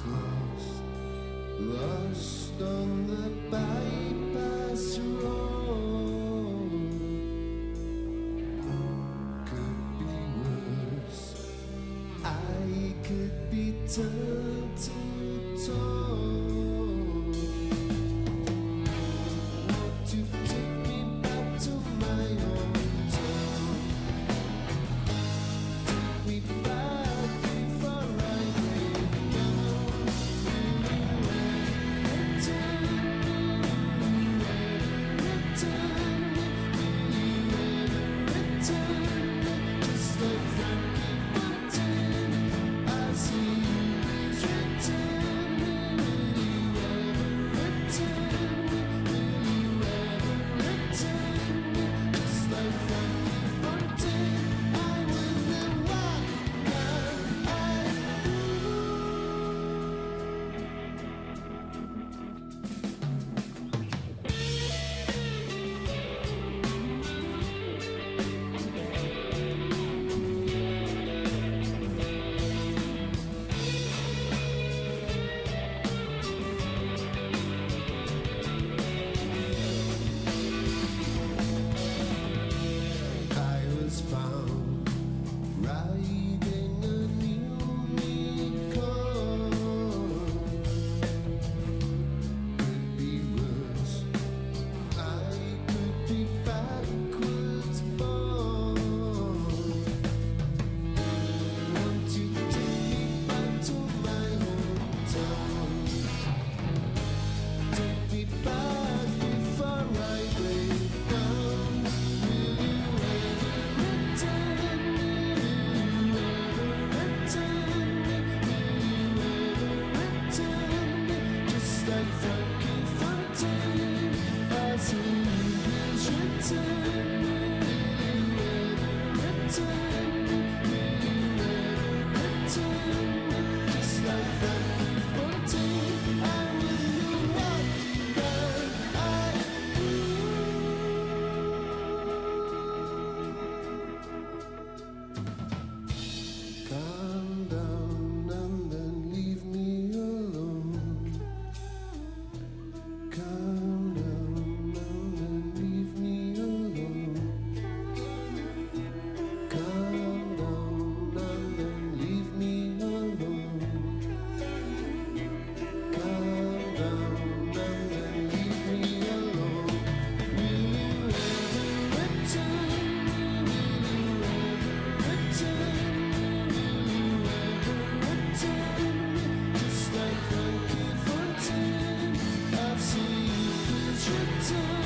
lost, lost on the bypass road. Could be worse, I could be turned to stone. Want to take me back to my hometown. Take me back before I break down. Return, just like Frankie Fontaine. I see you please return. Will you ever return? Will you ever return? Just like Frankie Fontaine. I wonder why can't I I was found riding a unicorn. Could be worse, I could be backwards born. Want to take me back to my hometown. Take me back before I break down. Will you ever return? Will you ever return? Will you ever return? Just like Frankie Fontaine, I see you please return. Will you ever return? Will you ever return? Just like Frankie Fontaine, I wonder what can I do? Calm down and then leave me alone. Calm down and then leave me alone. Calm down and then leave me alone. Calm down and then leave me alone. Will you ever return? Will you ever return? Will you ever return? Just like Frankie Fontaine, I've seen you please return.